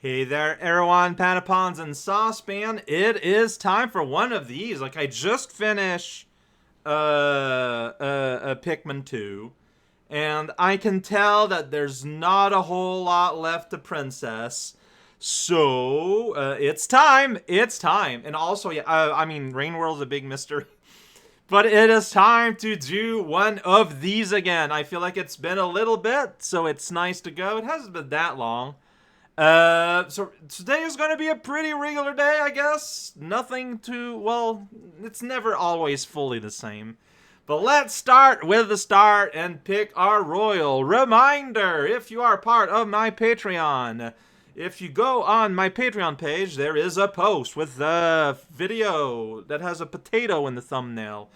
Hey there, Erewhon, Panapons, and Saucepan. It is time for one of these. Like, I just finished Pikmin 2, and I can tell that there's not a whole lot left to Princess. So, it's time. It's time. And also, yeah, I mean, Rain World's a big mystery. But it is time to do one of these again. I feel like it's been a little bit, so it's nice to go. It hasn't been that long. So today is going to be a pretty regular day, I guess. Nothing too, well, it's never always fully the same. But let's start with the start and pick our royal. Reminder, if you are part of my Patreon, if you go on my Patreon page, there is a post with a video that has a potato in the thumbnail.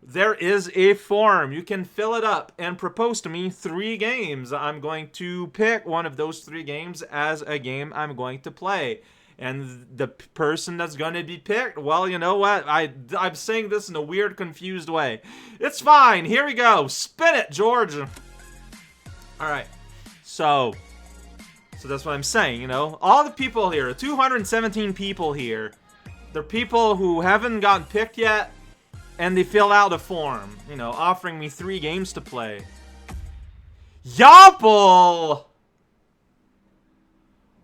There is a form. You can fill it up and propose to me 3 games. I'm going to pick one of those 3 games as a game I'm going to play. And the person that's going to be picked, well, you know what? I'm saying this in a weird, confused way. It's fine. Here we go. Spin it, George. All right. So that's what I'm saying, you know. All the people here, 217 people here, they're people who haven't gotten picked yet. And they fill out a form, you know, offering me 3 games to play. Yopple!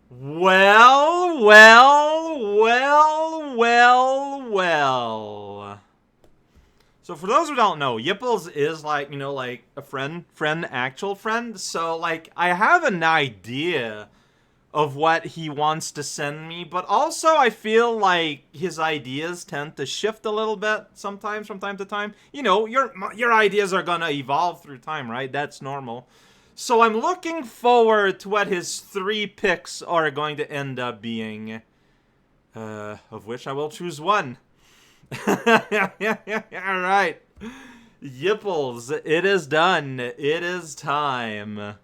Well. So for those who don't know, Yipples is like, you know, like a actual friend. So, like, I have an idea of what he wants to send me, but also I feel like his ideas tend to shift a little bit sometimes from time to time. You know, your ideas are gonna evolve through time, right? That's normal. So I'm looking forward to what his 3 picks are going to end up being, of which I will choose one. All right, Yipples, it is done. It is time.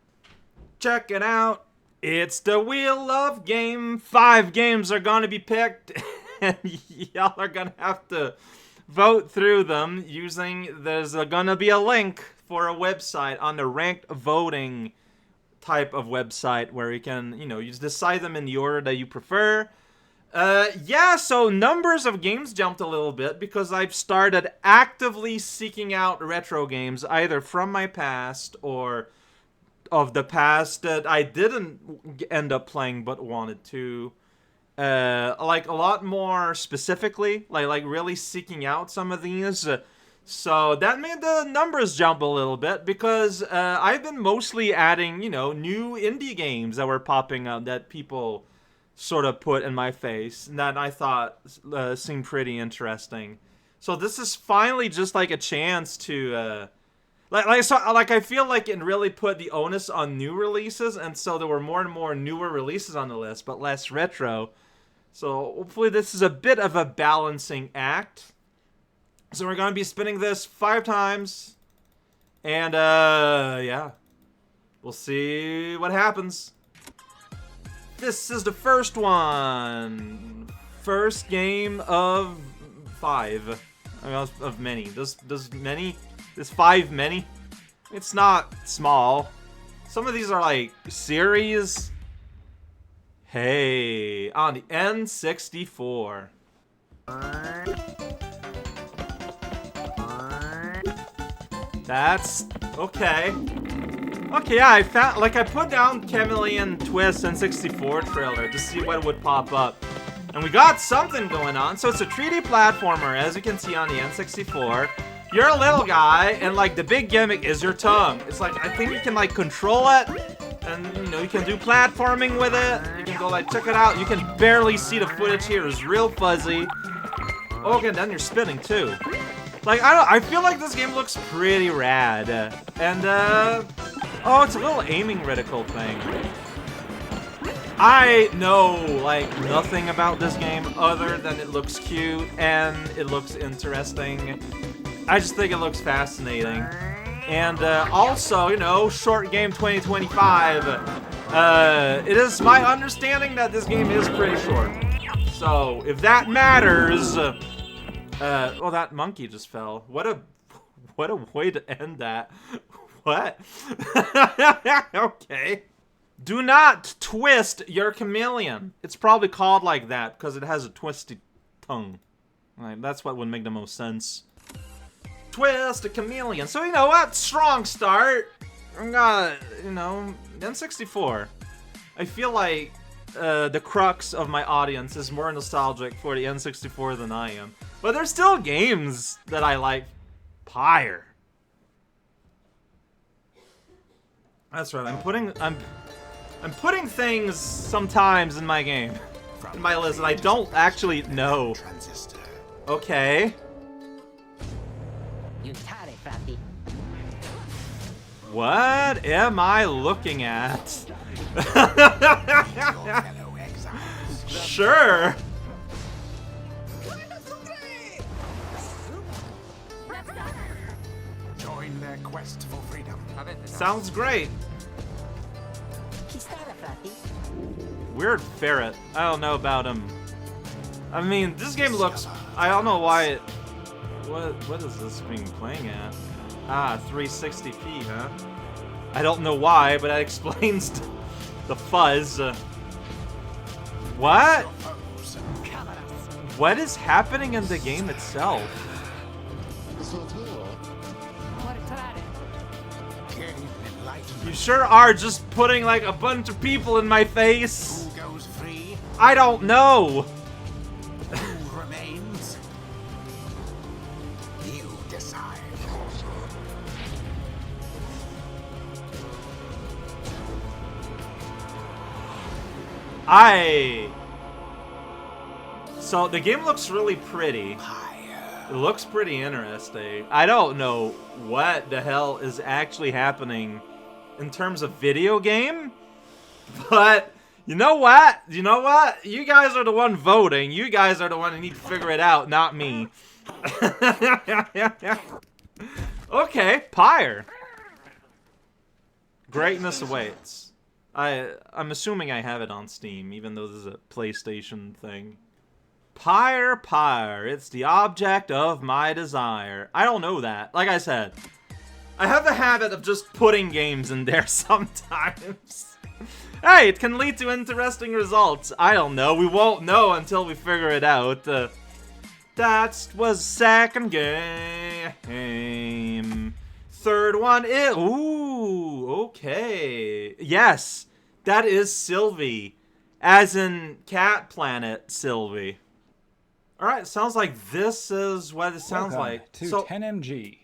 Check it out. It's the Wheel of Game. 5 games are gonna be picked, and y'all are gonna have to vote through them using, there's gonna be a link for a website on the ranked voting type of website where you can, you know, you just decide them in the order that you prefer. Yeah, so numbers of games jumped a little bit because I've started actively seeking out retro games, either from my past or of the past that I didn't end up playing but wanted to. Like a lot more specifically, like really seeking out some of these. So that made the numbers jump a little bit because I've been mostly adding, you know, new indie games that were popping up that people sort of put in my face and that I thought seemed pretty interesting. So this is finally just like a chance to I feel like it really put the onus on new releases, and so there were more and more newer releases on the list, but less retro. So hopefully this is a bit of a balancing act. So we're gonna be spinning this 5 times, and yeah, we'll see what happens. This is the first one. First game of 5. I mean, of many. Does many? Is 5 many? It's not small. Some of these are like series. Hey, on the N64. That's okay. Okay, yeah, I found, like, I put down Chameleon Twist N64 trailer to see what would pop up. And we got something going on. So it's a 3D platformer, as you can see on the N64. You're a little guy, and, like, the big gimmick is your tongue. It's like, I think you can, like, control it, and, you know, you can do platforming with it. You can go, like, check it out. You can barely see the footage here. It's real fuzzy. Okay, then you're spinning, too. Like, I feel like this game looks pretty rad. And, oh, it's a little aiming reticle thing. I know, like, nothing about this game other than it looks cute and it looks interesting. I just think it looks fascinating. And also, you know, Short Game 2025. It is my understanding that this game is pretty short. So, if that matters... well, that monkey just fell. What a way to end that. What? Okay. Do not twist your chameleon. It's probably called like that because it has a twisty tongue. Like, that's what would make the most sense. Twist a chameleon. So, you know what? Strong start. I'm gonna, you know, N64. I feel like the crux of my audience is more nostalgic for the N64 than I am. But there's still games that I like. Pyre. That's right. I'm putting things sometimes in my game, in my list, that I don't actually know. Okay. What am I looking at? Sure. Join their quest for freedom. Sounds great. Weird ferret. I don't know about him. I mean, this game looks... I don't know why it... What is this being playing at? Ah, 360p, huh? I don't know why, but that explains the fuzz. What? What is happening in the game itself? You sure are just putting like a bunch of people in my face. Who goes free? I don't know. Who remains? You decide. So the game looks really pretty. It looks pretty interesting. I don't know what the hell is actually happening in terms of video game, but you know what? You know what? You guys are the one voting. You guys are the one who need to figure it out, not me. Okay, Pyre. Greatness awaits. I'm assuming I have it on Steam, even though this is a PlayStation thing. Pyre. It's the object of my desire. I don't know that. Like I said, I have the habit of just putting games in there sometimes. Hey, it can lead to interesting results. I don't know. We won't know until we figure it out. That was second game. Third one is... Ooh, okay. Yes, that is Sylvie. As in Cat Planet Sylvie. Alright, sounds like this is what it sounds like. To 10MG.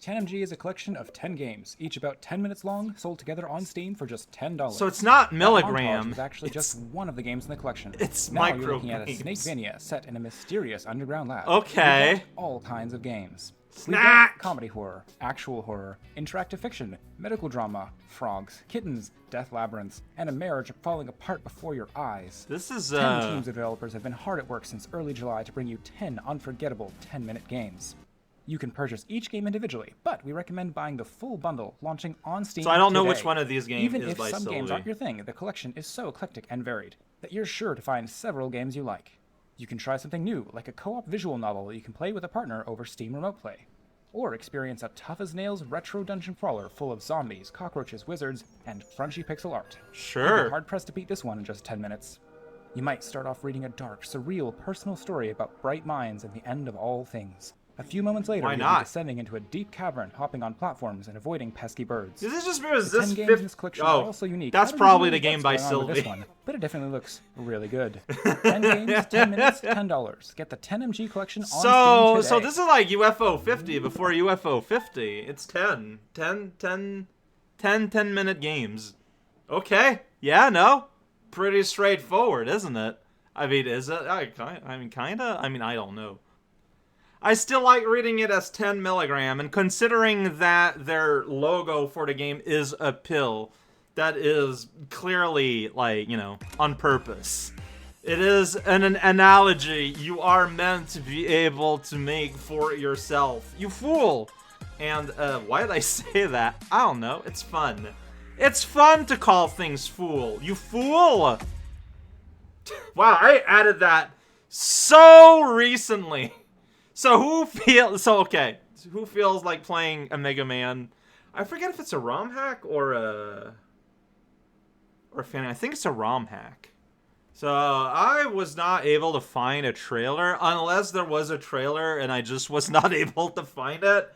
10MG is a collection of 10 games, each about 10 minutes long, sold together on Steam for just $10. So it's not That milligram. montage is actually just one of the games in the collection. It's now micro you're looking at a games. Snakevania set in a mysterious underground lab. Okay. We've got all kinds of games. We've Snack! got comedy horror, actual horror, interactive fiction, medical drama, frogs, kittens, death labyrinths, and a marriage falling apart before your eyes. This is 10 teams of developers have been hard at work since early July to bring you 10 unforgettable 10-minute games. You can purchase each game individually, but we recommend buying the full bundle launching on Steam. So I don't know today. which one of these games Even is if by some games Sylvie. aren't your thing, the collection is so eclectic and varied that you're sure to find several games you like. You can try something new, like a co-op visual novel that you can play with a partner over Steam Remote Play. Or experience a tough-as-nails retro dungeon crawler full of zombies, cockroaches, wizards, and crunchy pixel art. Sure. You'd be hard-pressed to beat this one in just 10 minutes. You might start off reading a dark, surreal, personal story about bright minds and the end of all things. A few moments later, Why you'll not? be descending into a deep cavern, hopping on platforms and avoiding pesky birds. Is this just because The this 10 games in this collection are Oh, also unique. that's I don't probably know the game what's by going on with this Sylvie. one, but it definitely looks really good. 10 games, 10 minutes, $10. Get the 10MG collection on Steam today. So this is like UFO 50 before UFO 50. It's 10 10-minute games. Okay. Yeah, no. Pretty straightforward, isn't it? I mean, is it? Kinda. I mean, I don't know. I still like reading it as 10 milligram, and considering that their logo for the game is a pill, that is clearly, like, you know, on purpose. It is an analogy you are meant to be able to make for yourself. You fool! And, why did I say that? I don't know. It's fun. It's fun to call things fool. You fool! Wow, I added that so recently. So who feels like playing a Mega Man? I forget if it's a ROM hack or a or fan. I think it's a ROM hack. So I was not able to find a trailer, unless there was a trailer and I just was not able to find it.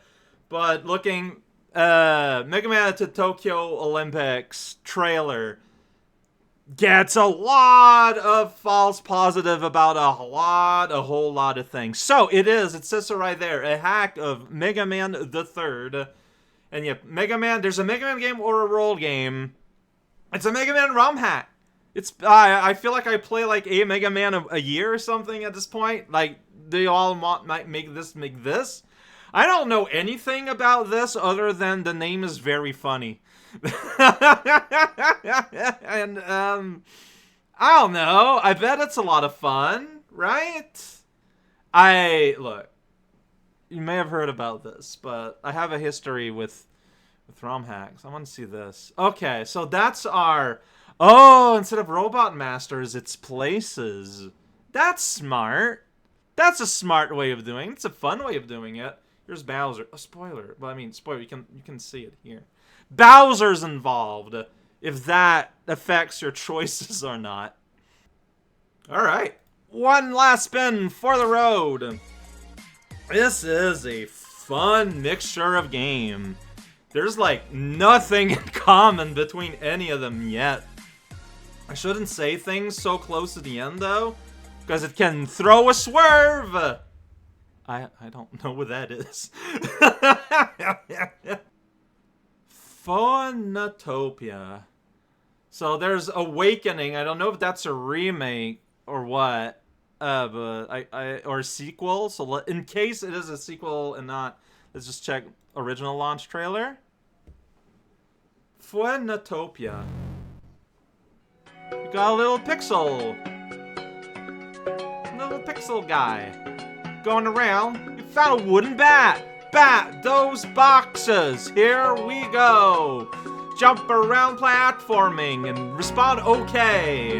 But looking, Mega Man to Tokyo Olympics trailer gets a lot of false positive about a whole lot of things. So it says so right there, a hack of Mega Man the Third. And yeah, there's a Mega Man game or a roll game. It's a Mega Man ROM hack. It's, I feel like I play like a Mega Man a year or something at this point. Like, they all might make this. I don't know anything about this other than the name is very funny. And, I don't know. I bet it's a lot of fun, right? Look, you may have heard about this, but I have a history with ROM hacks. I want to see this. Okay, so that's our... Oh, instead of Robot Masters, it's places. That's smart. That's a smart way of doing it. It's a fun way of doing it. Here's Bowser. A spoiler. Well, I mean, spoiler. You can see it here. Bowser's involved. If that affects your choices or not. All right. One last spin for the road. This is a fun mixture of game. There's like nothing in common between any of them yet. I shouldn't say things so close to the end though, because it can throw a swerve. I don't know what that is. Phonotopia. So there's Awakening. I don't know if that's a remake or what, but or a sequel. So in case it is a sequel and not, let's just check original launch trailer. Phonotopia. You got a little pixel guy going around. You found a wooden bat. Bat those boxes. Here we go. Jump around platforming and respond okay.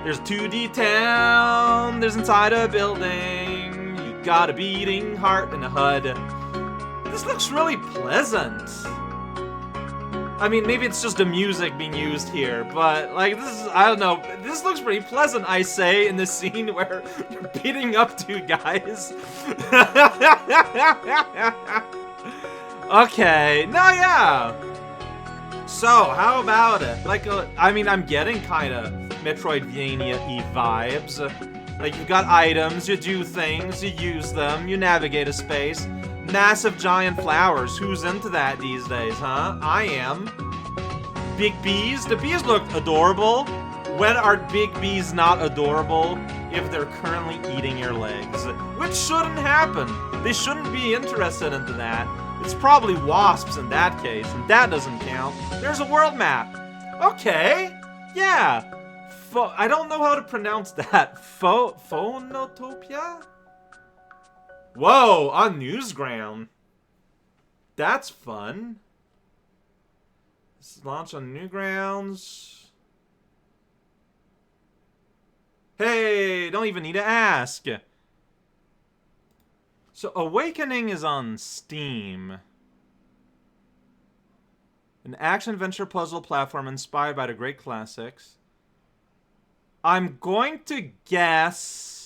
There's 2D town. There's inside a building. You got a beating heart and a HUD. This looks really pleasant. I mean, maybe it's just the music being used here, but, like, this is, I don't know, this looks pretty pleasant, I say, in this scene where you're beating up two guys. Okay, no, yeah. So, how about it? Like, I mean, I'm getting kind of Metroidvania-y vibes. Like, you've got items, you do things, you use them, you navigate a space. Massive giant flowers. Who's into that these days, huh? I am. Big bees. The bees look adorable. When are big bees not adorable? If they're currently eating your legs. Which shouldn't happen. They shouldn't be interested into that. It's probably wasps in that case, and that doesn't count. There's a world map. Okay. Yeah. I don't know how to pronounce that. Phonotopia? Whoa, on Newsground. That's fun. This is launched on Newgrounds. Hey, don't even need to ask. So, Awakening is on Steam. An action-adventure puzzle platform inspired by the great classics. I'm going to guess...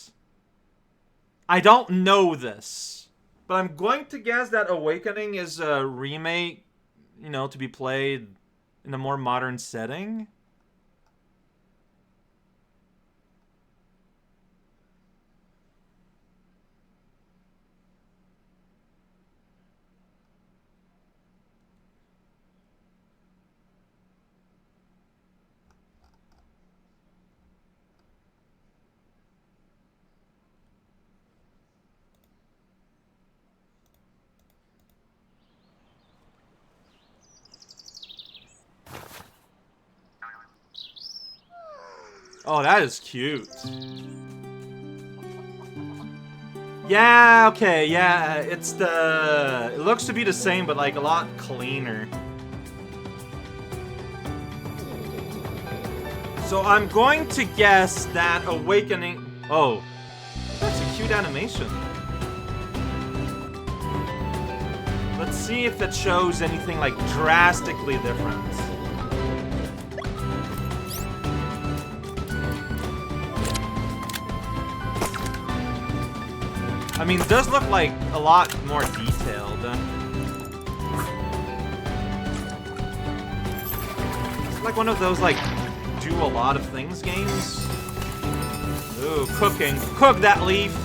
I don't know this, but I'm going to guess that Awakening is a remake, you know, to be played in a more modern setting. Oh, that is cute. Yeah, okay, yeah, it's the... It looks to be the same, but like a lot cleaner. So I'm going to guess that Awakening... Oh, that's a cute animation. Let's see if it shows anything like drastically different. I mean, it does look like a lot more detailed. It's like one of those, like, do a lot of things games. Ooh, cooking. Cook that leaf!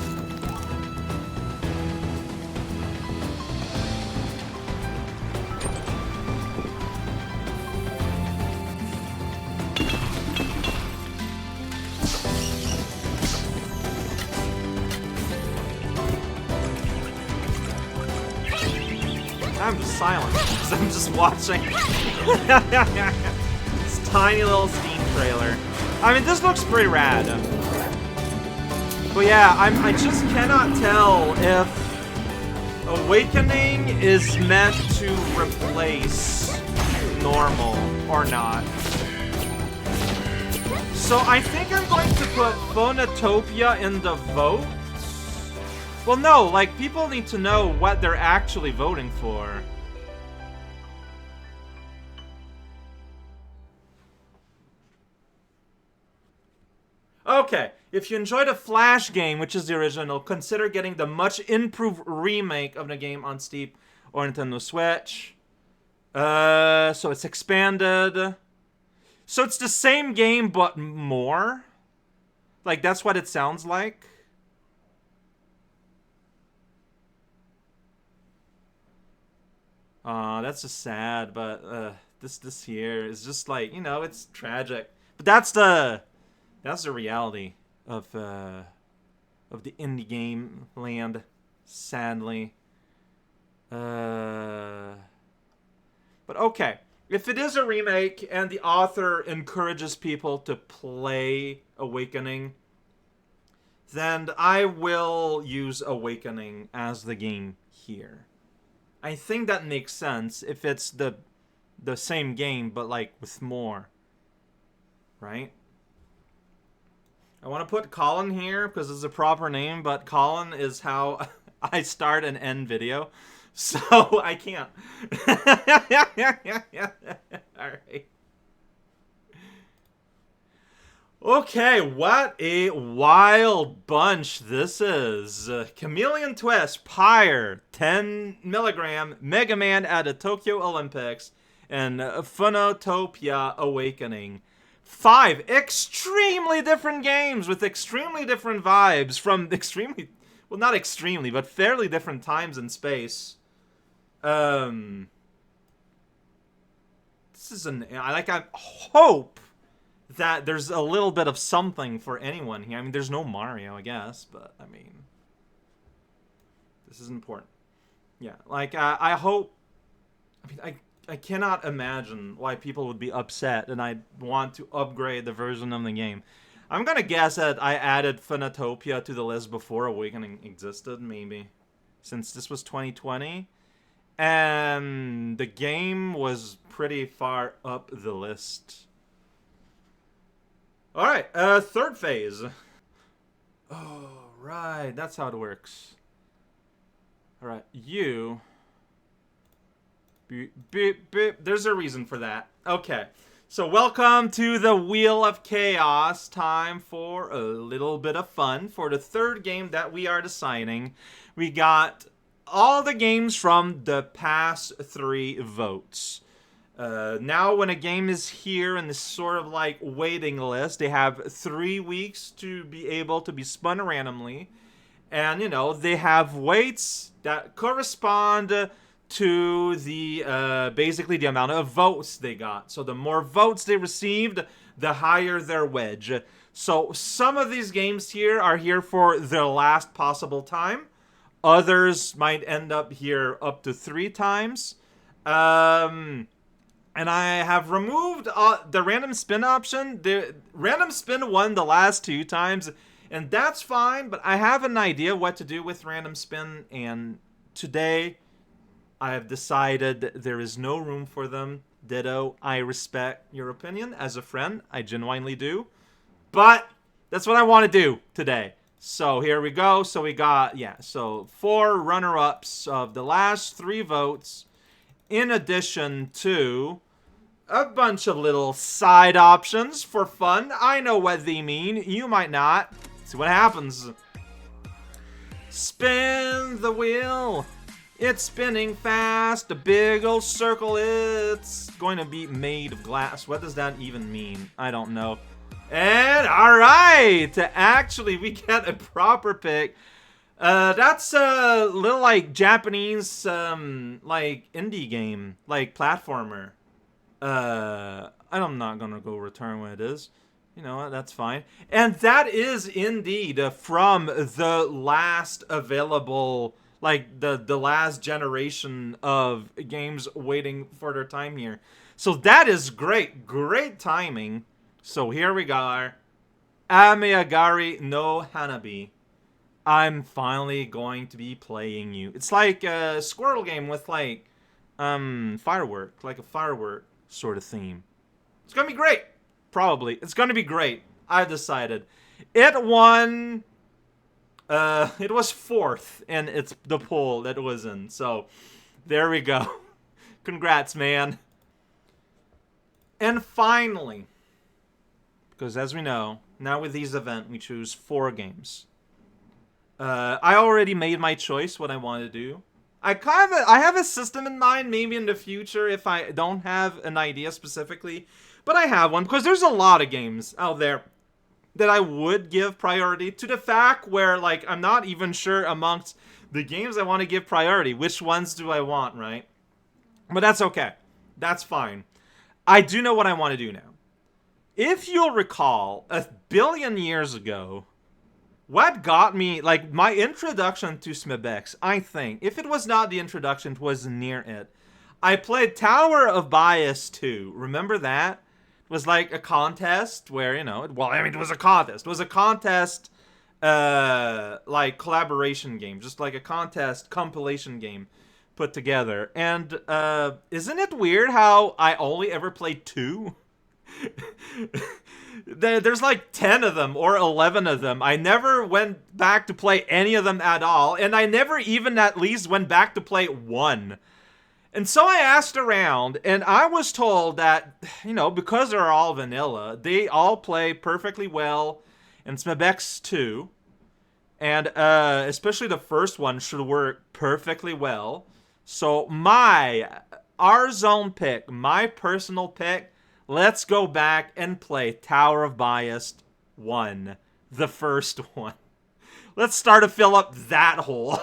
I'm just silent because I'm just watching. This tiny little Steam trailer. I mean, this looks pretty rad. But yeah, I just cannot tell if Awakening is meant to replace normal or not. So I think I'm going to put Phonotopia in the vote. Well, no, like, people need to know what they're actually voting for. Okay, if you enjoyed a Flash game, which is the original, consider getting the much improved remake of the game on Steam or Nintendo Switch. So it's expanded. So it's the same game, but more. Like, that's what it sounds like. That's just sad, but this here is just like, you know, it's tragic. But that's the reality of the indie game land, sadly. But okay, if it is a remake and the author encourages people to play Awakening, then I will use Awakening as the game here. I think that makes sense if it's the same game, but like with more, right? I want to put Colin here because it's a proper name, but Colin is how I start and end video, so I can't. All right. Okay, what a wild bunch this is. Chameleon Twist, Pyre, 10 milligram, Mega Man at the Tokyo Olympics, and Phonotopia Awakening. 5 extremely different games with extremely different vibes from extremely, well, not extremely, but fairly different times and space. This is I hope that there's a little bit of something for anyone here. I mean, there's no Mario, I guess, but I mean, this is important. Yeah, like, I hope, I mean, I cannot imagine why people would be upset and I'd want to upgrade the version of the game. I'm gonna guess that I added Phonotopia to the list before Awakening existed, maybe. Since this was 2020. And the game was pretty far up the list. Alright, third phase. Oh, right, that's how it works. Alright, you... Beep, beep, beep. There's a reason for that. Okay, so welcome to the Wheel of Chaos. Time for a little bit of fun. For the third game that we are deciding, we got all the games from the past 3 votes. Now when a game is here in this sort of like waiting list, they have 3 weeks to be able to be spun randomly. And, you know, they have weights that correspond to the, basically the amount of votes they got. So the more votes they received, the higher their wedge. So some of these games here are here for their last possible time. Others might end up here up to 3 times. And I have removed the random spin option. The random spin won the last 2 times, and that's fine, but I have an idea what to do with random spin, and today I have decided there is no room for them. Ditto, I respect your opinion as a friend. I genuinely do. But that's what I want to do today. So here we go. So we got, yeah, so 4 runner-ups of the last 3 votes, in addition to a bunch of little side options for fun. I know what they mean. You might not. See what happens. Spin the wheel. It's spinning fast. A big old circle. It's going to be made of glass. What does that even mean? I don't know. And alright! Actually, we get a proper pick. That's a little like Japanese like indie game, like platformer. I'm not gonna go return what it is. You know what, that's fine. And that is indeed from the last available, like the last generation of games waiting for their time here. So that is great, great timing. So here we go. Ameagari no Hanabi. I'm finally going to be playing you. It's like a Squirrel game with like firework, like a firework sort of theme. It's gonna be great. Probably. It's gonna be great. I've decided. It won it was 4th in the poll that it was in. So there we go. Congrats, man. And finally, because as we know, now with these events we choose 4 games. I already made my choice what I want to do. I have a system in mind, maybe in the future if I don't have an idea specifically, but I have one because there's a lot of games out there that I would give priority to the fact where like I'm not even sure amongst the games I want to give priority, which ones do I want, right? But that's okay. That's fine. I do know what I want to do now. If you'll recall, 1 billion years ago, what got me, like, my introduction to Smebex, I think, if it was not the introduction, it was near it. I played Tower of Bias 2. Remember that? It was like a contest where, you know, well, I mean, it was a contest. It was a contest, like, collaboration game. Just like a contest compilation game put together. And, isn't it weird how I only ever played 2? There's like 10 of them or 11 of them. I never went back to play any of them at all, and I never even at least went back to play 1. And so I asked around, and I was told that, you know, because they're all vanilla, they all play perfectly well in Smebex 2, and especially the first one should work perfectly well. So our zone pick, my personal pick, let's go back and play Tower of Bias 1, the first one. Let's start to fill up that hole.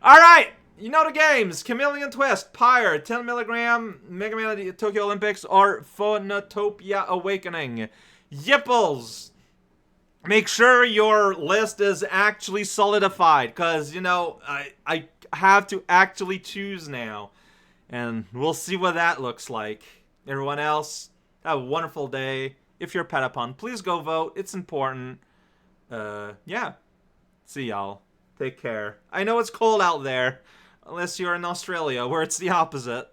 Alright, you know the games. Chameleon Twist, Pyre, 10 milligram, Mega Man Tokyo Olympics, or Phonotopia Awakening. Yipples! Make sure your list is actually solidified, because, you know, I have to actually choose now. And we'll see what that looks like. Everyone else, have a wonderful day. If you're Petapon, please go vote. It's important. Yeah. See y'all. Take care. I know it's cold out there. Unless you're in Australia, where it's the opposite.